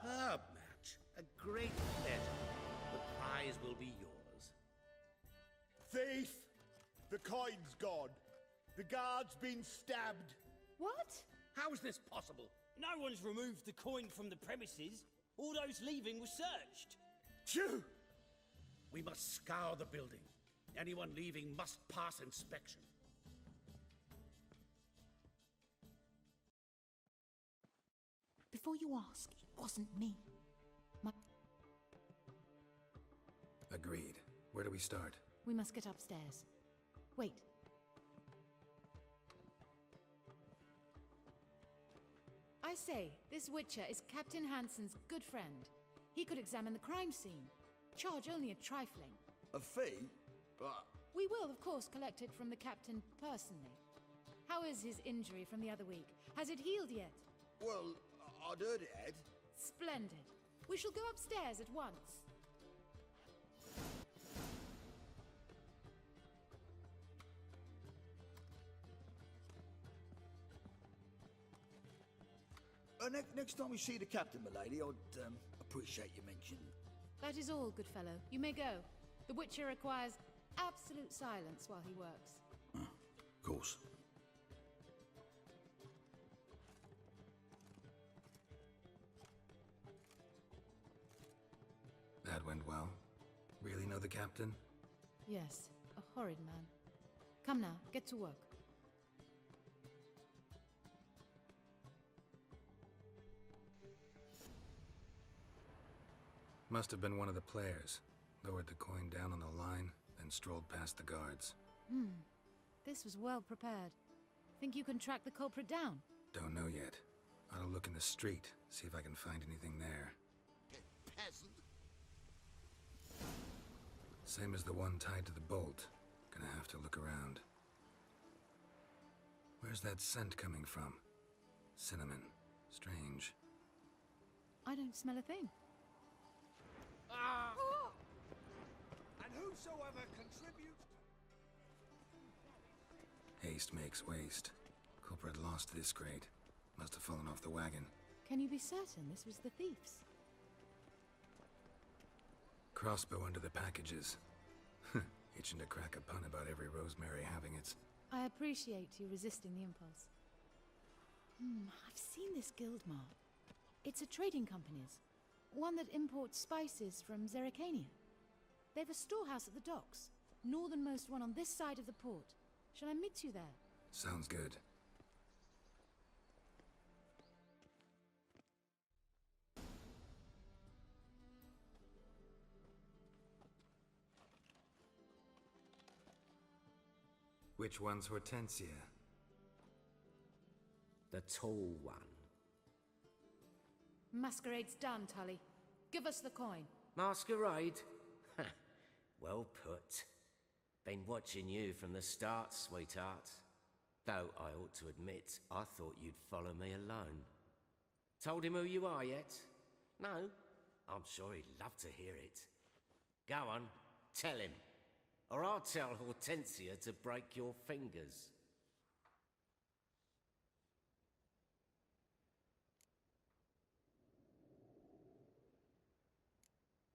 Superb match. A great pleasure. The prize will be yours. Thief! The coin's gone. The guard's been stabbed. What? How is this possible? No one's removed the coin from the premises. All those leaving were searched. Phew! We must scour the building. Anyone leaving must pass inspection. Before you ask, it wasn't me. Agreed. Where do we start? We must get upstairs. Wait. I say, this Witcher is Captain Hansen's good friend. He could examine the crime scene. Charge only a trifling. A fee? But... We will, of course, collect it from the captain personally. How is his injury from the other week? Has it healed yet? well, I'd heard it had. Splendid. We shall go upstairs at once. Next time we see the captain, m'lady, I'd appreciate your mention. That is all, good fellow. You may go. The Witcher requires absolute silence while he works. Of course. That went well. Really know the captain? Yes, a horrid man. Come now, get to work. Must have been one of the players. Lowered the coin down on the line, then strolled past the guards. This was well prepared. Think you can track the culprit down? Don't know yet. I'll look in the street, see if I can find anything there. Peasant? Same as the one tied to the bolt. Gonna have to look around. Where's that scent coming from? Cinnamon. Strange. I don't smell a thing. And whosoever contributes... Haste makes waste. Culprit lost this crate. Must have fallen off the wagon. Can you be certain this was the thief's? Crossbow under the packages. Itching to crack a pun about every rosemary having its... I appreciate you resisting the impulse. I've seen this guild mark. It's a trading company's. One that imports spices from Zerrikania. They've a storehouse at the docks. Northernmost one on this side of the port. Shall I meet you there? Sounds good. Which one's Hortensia? The tall one. Masquerade's done, Tully. Give us the coin. Masquerade? Well put. Been watching you from the start, sweetheart. Though I ought to admit, I thought you'd follow me alone. Told him who you are yet? No? I'm sure he'd love to hear it. Go on, tell him. Or I'll tell Hortensia to break your fingers.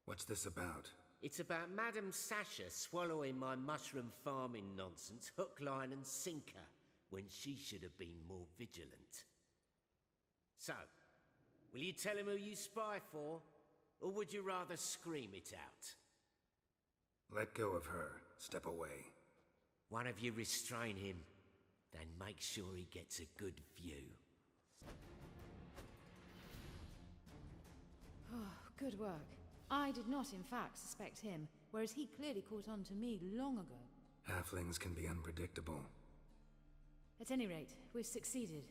What's this about? It's about Madame Sasha swallowing my mushroom farming nonsense hook, line and sinker when she should have been more vigilant. So, will you tell him who you spy for? Or would you rather scream it out? Let go of her. Step away. One of you restrain him, then make sure he gets a good view. Oh, good work. I did not, in fact, suspect him, whereas he clearly caught on to me long ago. Halflings can be unpredictable. At any rate, we've succeeded.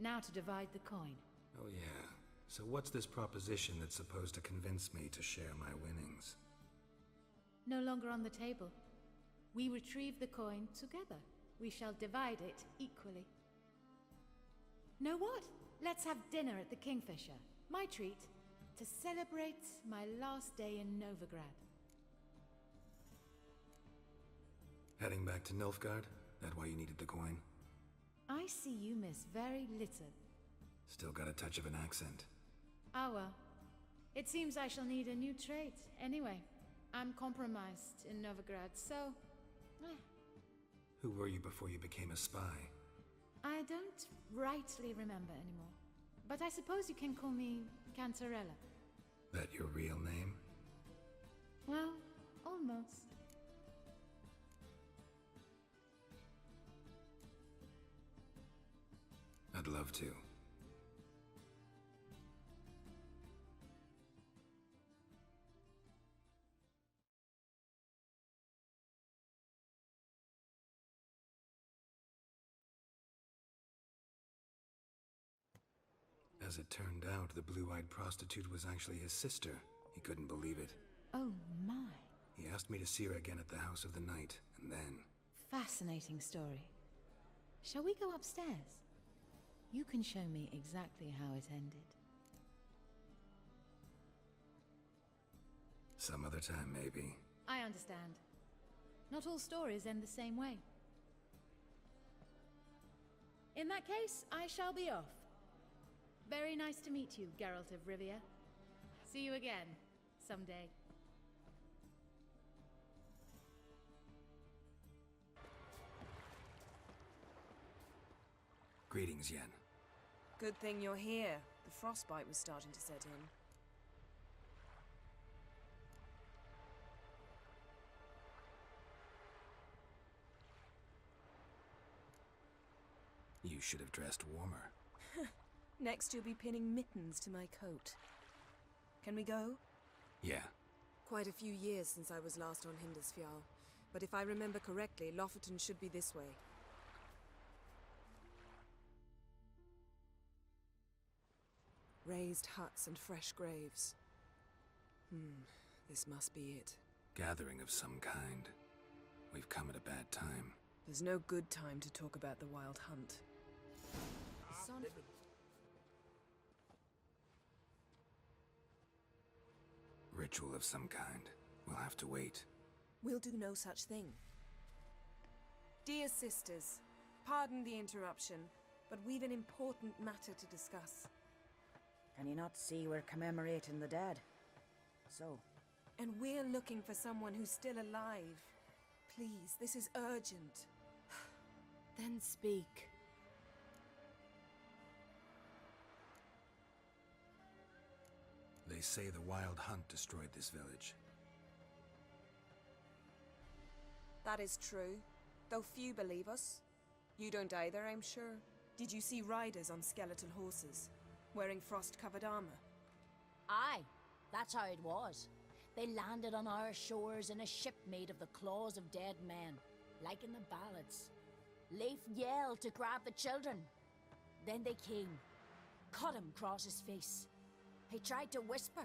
Now to divide the coin. Oh yeah. So what's this proposition that's supposed to convince me to share my winnings? No longer on the table. We retrieve the coin together. We shall divide it equally. Know what? Let's have dinner at the Kingfisher. My treat. To celebrate my last day in Novigrad. Heading back to Nilfgaard? That why you needed the coin? I see you miss very little. Still got a touch of an accent. Ah well, It seems I shall need a new trade. Anyway, I'm compromised in Novigrad, so... Who were you before you became a spy? I don't rightly remember anymore. But I suppose you can call me Cantarella. That your real name? Well, almost. I'd love to. As it turned out, the blue-eyed prostitute was actually his sister. He couldn't believe it. Oh my. He asked me to see her again at the House of the Night, and then... Fascinating story. Shall we go upstairs? You can show me exactly how it ended. Some other time, maybe. I understand. Not all stories end the same way. In that case, I shall be off. Very nice to meet you, Geralt of Rivia. See you again, someday. Greetings, Yen. Good thing you're here. The frostbite was starting to set in. You should have dressed warmer. Next you'll be pinning mittens to my coat. Can we go? Yeah. Quite a few years since I was last on Hindisfjall, but if I remember correctly, Lofoten should be this way. Raised huts and fresh graves. This must be it. Gathering of some kind. We've come at a bad time. There's no good time to talk about the Wild Hunt. Ritual of some kind. We'll have to wait. We'll do no such thing. Dear sisters, pardon the interruption, but we've an important matter to discuss. Can you not see we're commemorating the dead? So? And we're looking for someone who's still alive. Please, this is urgent. Then speak. They say the Wild Hunt destroyed this village. That is true, though few believe us. You don't either, I'm sure. Did you see riders on skeletal horses, wearing frost-covered armor? Aye, that's how it was. They landed on our shores in a ship made of the claws of dead men, like in the ballads. Leif yelled to grab the children. Then they came, cut him across his face. He tried to whisper,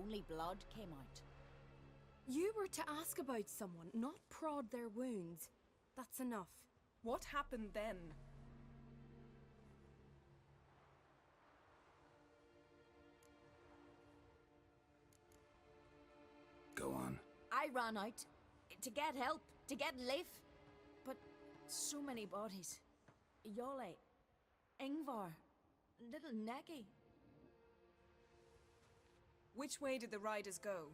only blood came out. You were to ask about someone, not prod their wounds. That's enough. What happened then? Go on. I ran out to get help, to get Leif. But so many bodies. Yolle, Ingvar, little Necky. Which way did the riders go?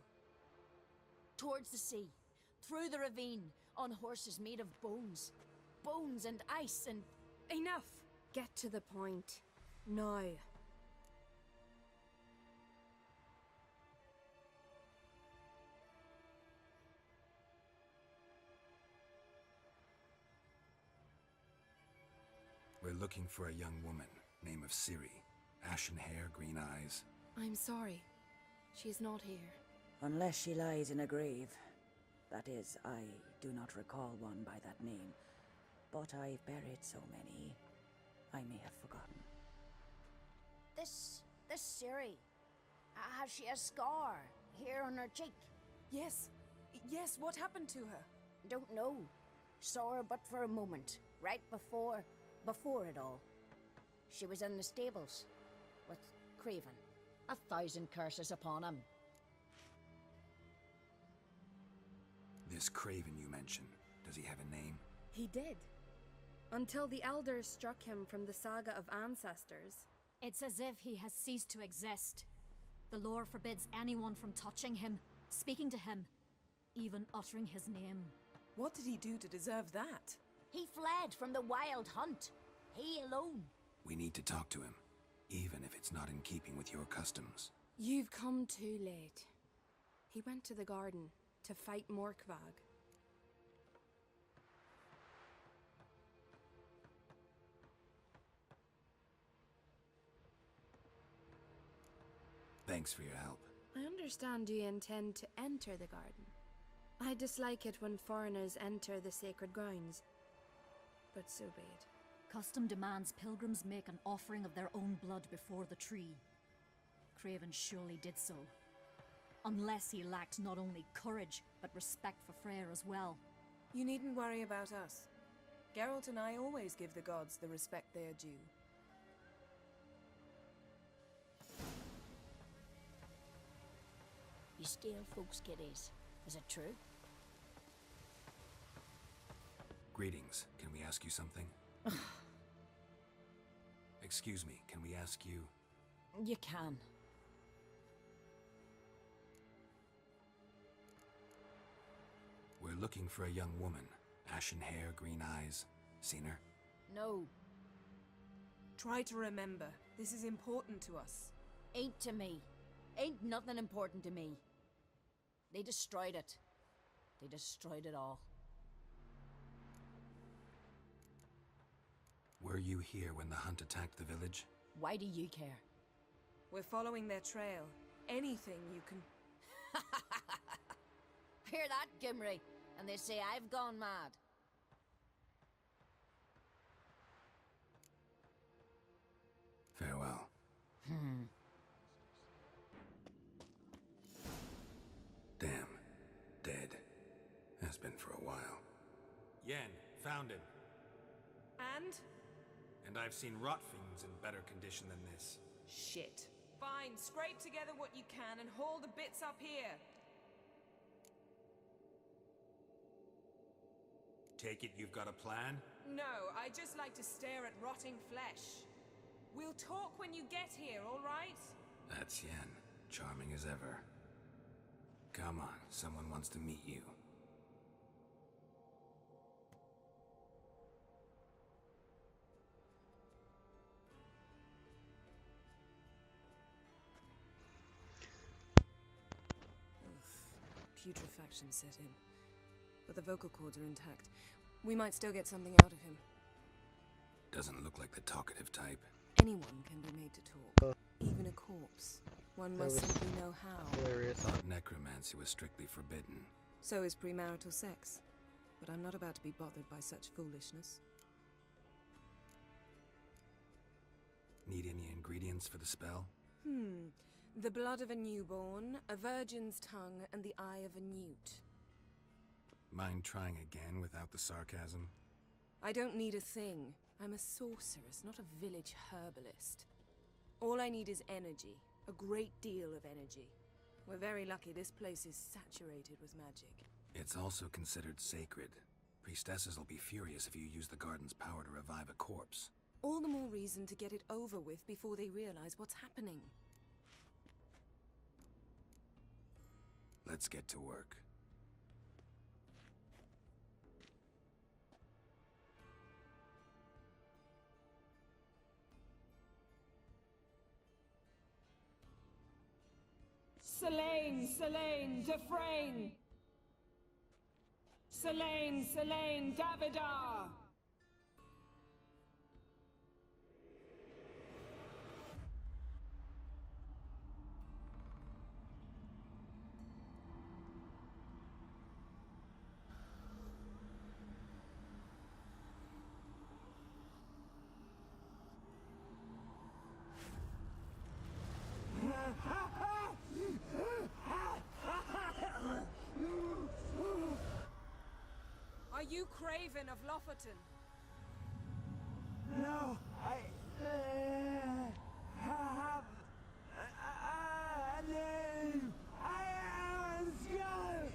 Towards the sea, through the ravine, on horses made of bones. Bones and ice and... Enough! Get to the point. Now. We're looking for a young woman, name of Ciri. Ashen hair, green eyes. I'm sorry. She's not here. Unless she lies in a grave. That is, I do not recall one by that name. But I've buried so many, I may have forgotten. This Ciri, has she a scar here on her cheek? Yes, what happened to her? Don't know. Saw her but for a moment, right before it all. She was in the stables with Craven. 1,000 curses upon him. This Craven you mentioned, does he have a name? He did. Until the elders struck him from the saga of ancestors. It's as if he has ceased to exist. The lore forbids anyone from touching him, speaking to him, even uttering his name. What did he do to deserve that? He fled from the wild hunt. He alone. We need to talk to him, even if it's not in keeping with your customs. You've come too late. He went to the garden to fight Morkvag. Thanks for your help. I understand you intend to enter the garden. I dislike it when foreigners enter the sacred grounds. But so be it. Custom demands pilgrims make an offering of their own blood before the tree. Craven surely did so. Unless he lacked not only courage, but respect for Freyr as well. You needn't worry about us. Geralt and I always give the gods the respect they are due. You steal folks' kiddies. Is it true? Greetings. Can we ask you something? Excuse me, can we ask you... You can. We're looking for a young woman. Ashen hair, green eyes. Seen her? No. Try to remember. This is important to us. Ain't to me. Ain't nothing important to me. They destroyed it. They destroyed it all. Were you here when the hunt attacked the village? Why do you care? We're following their trail. Anything you can... Hear that, Gimri? And they say I've gone mad. Farewell. Damn. Dead. Has been for a while. Yen, found him. And? And I've seen rot fiends in better condition than this. Shit. Fine, scrape together what you can and haul the bits up here. Take it you've got a plan? No, I just like to stare at rotting flesh. We'll talk when you get here, all right? That's Yen. Charming as ever. Come on, someone wants to meet you. Putrefaction set in. But the vocal cords are intact. We might still get something out of him. Doesn't look like the talkative type. Anyone can be made to talk. Even a corpse. One must simply know how. Thought necromancy was strictly forbidden. So is premarital sex. But I'm not about to be bothered by such foolishness. Need any ingredients for the spell? The blood of a newborn, a virgin's tongue, and the eye of a newt. Mind trying again without the sarcasm? I don't need a thing. I'm a sorceress, not a village herbalist. All I need is energy. A great deal of energy. We're very lucky this place is saturated with magic. It's also considered sacred. Priestesses will be furious if you use the garden's power to revive a corpse. All the more reason to get it over with before they realize what's happening. Let's get to work. Selene, Selene, Dufresne! Selene, Selene, Davidar! Are you Craven of Lofoten? No, I have a name. I am Skull.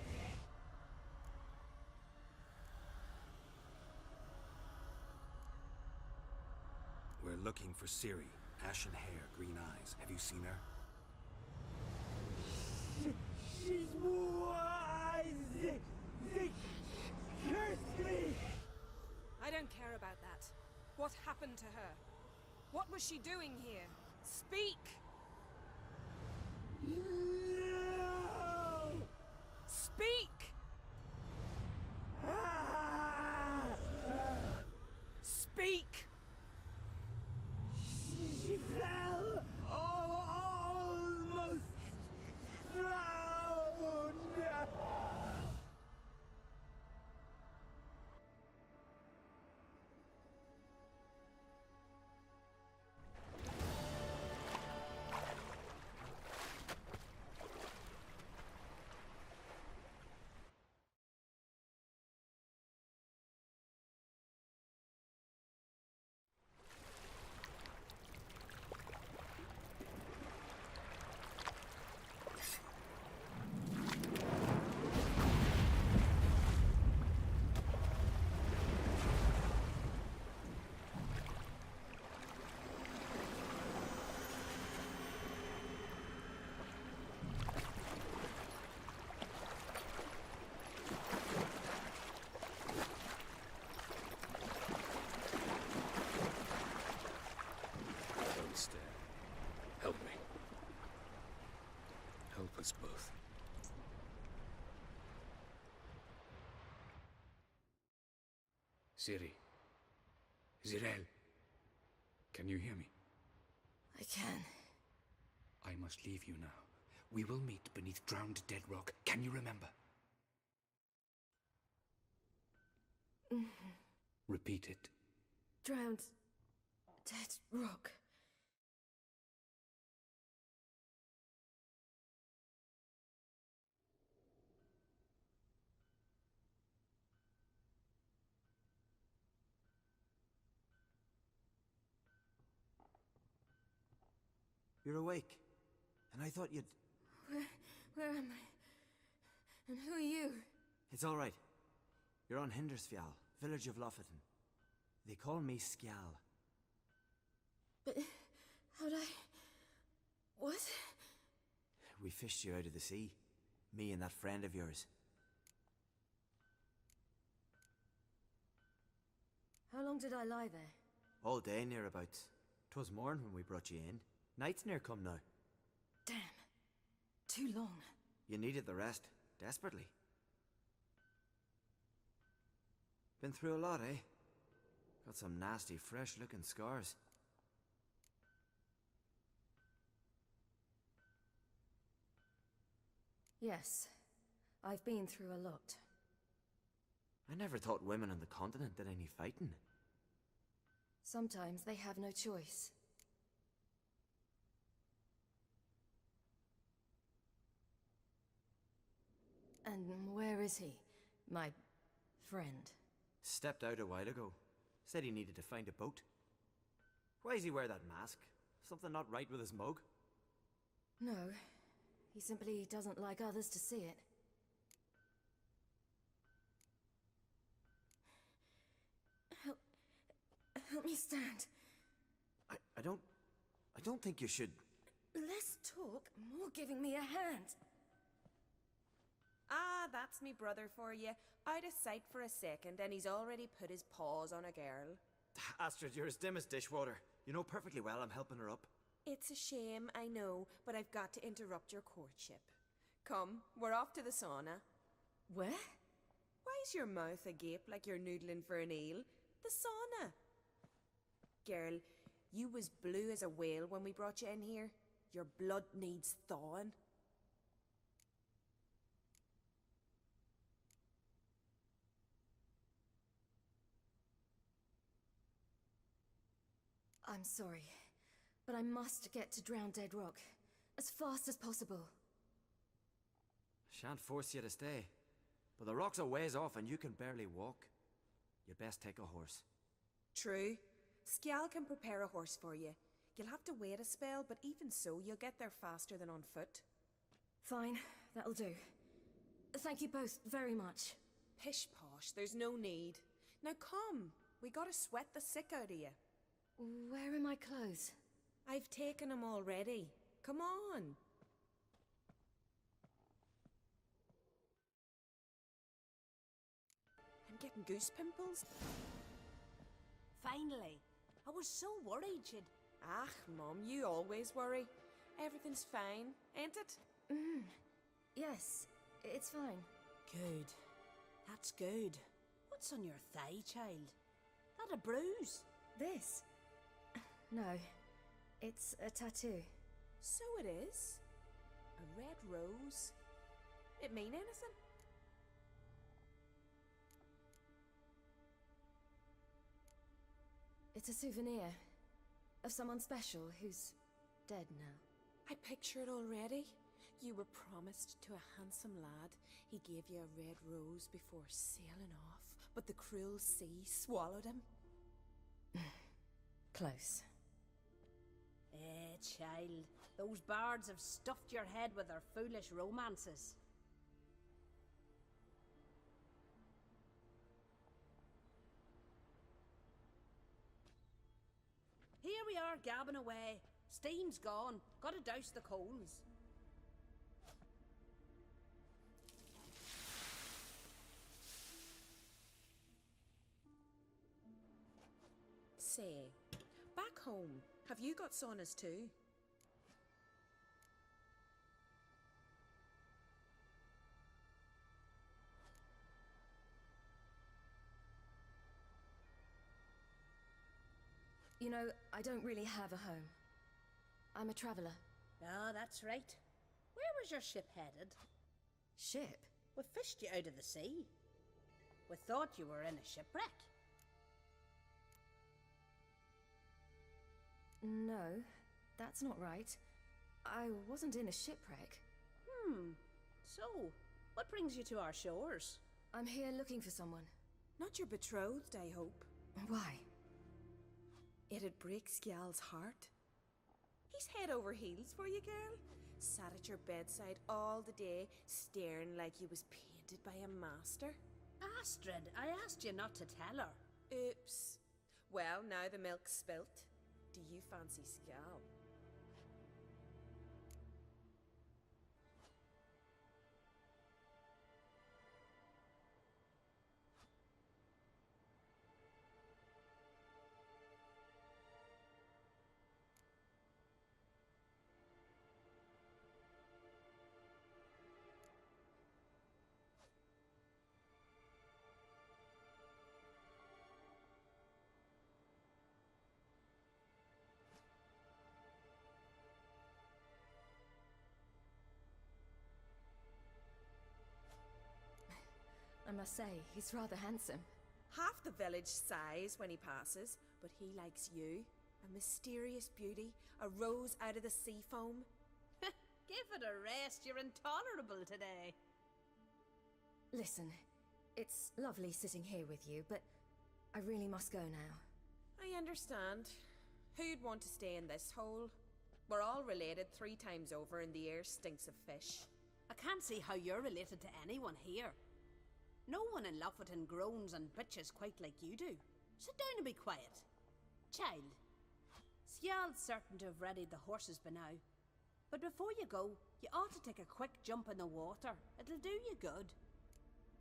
We're looking for Ciri. Ashen hair, green eyes. Have you seen her? She's wise. They cursed me. I don't care about that. What happened to her? What was she doing here? Speak! No! Speak! Speak! She fell almost drowned. Don't stare. Help me. Help us both. Ciri. Zirael. Can you hear me? I can. I must leave you now. We will meet beneath drowned dead rock. Can you remember? Repeat it. Drowned. Dead rock. You're awake. And I thought you'd... Where am I? And who are you? It's all right. You're on Hindersfjall, village of Lofoten. They call me Skjal. But how'd I... What? We fished you out of the sea. Me and that friend of yours. How long did I lie there? All day nearabouts. 'Twas morn when we brought you in. Night's near come now. Damn. Too long. You needed the rest, desperately. Been through a lot, eh? Got some nasty, fresh-looking scars. Yes. I've been through a lot. I never thought women on the continent did any fighting. Sometimes they have no choice. And where is he? My friend. Stepped out a while ago. Said he needed to find a boat. Why does he wear that mask? Something not right with his mug? No. He simply doesn't like others to see it. Help me stand. I don't think you should... Less talk, more giving me a hand. Ah, that's me brother for you. Out of sight for a second, and he's already put his paws on a girl. Astrid, you're as dim as dishwater. You know perfectly well I'm helping her up. It's a shame, I know, but I've got to interrupt your courtship. Come, we're off to the sauna. Where? Why's your mouth agape like you're noodling for an eel? The sauna. Girl, you was blue as a whale when we brought you in here. Your blood needs thawing. I'm sorry, but I must get to Drowned Dead Rock as fast as possible. Shan't force you to stay. But the rock's a ways off and you can barely walk. You'd best take a horse. True. Skjal can prepare a horse for you. You'll have to wait a spell, but even so, you'll get there faster than on foot. Fine, that'll do. Thank you both very much. Pish posh, there's no need. Now come, we gotta sweat the sick out of you. Where are my clothes? I've taken them already. Come on. Goose pimples? Finally. I was so worried she'd... Ah, Mum, you always worry. Everything's fine, ain't it? Yes, it's fine. Good. That's good. What's on your thigh, child? That a bruise? This? No, it's a tattoo. So it is. A red rose. It mean anything? It's a souvenir of someone special who's dead now. I picture it already. You were promised to a handsome lad. He gave you a red rose before sailing off, but the cruel sea swallowed him. Close. Child. Those bards have stuffed your head with their foolish romances. Here we are, gabbing away. Steam's gone. Gotta douse the coals. Say, back home, have you got saunas too? You know, I don't really have a home. I'm a traveller. Ah, that's right. Where was your ship headed? Ship? We fished you out of the sea. We thought you were in a shipwreck. No, that's not right. I wasn't in a shipwreck. So, what brings you to our shores? I'm here looking for someone. Not your betrothed, I hope. Why? It'd break Skjal's heart. He's head over heels for you, girl. Sat at your bedside all the day, staring like he was painted by a master. Astrid, I asked you not to tell her. Oops. Well, now the milk's spilt. Do you fancy Skjal? I must say, he's rather handsome. Half the village sighs when he passes, but he likes you. A mysterious beauty, a rose out of the sea foam. Give it a rest, you're intolerable today. Listen, it's lovely sitting here with you, but I really must go now. I understand. Who'd want to stay in this hole? We're all related 3 times over and the air stinks of fish. I can't see how you're related to anyone here. No one in Lofoten groans and bitches quite like you do. Sit down and be quiet. Child, Skjal's certain to have readied the horses by now. But before you go, you ought to take a quick jump in the water. It'll do you good.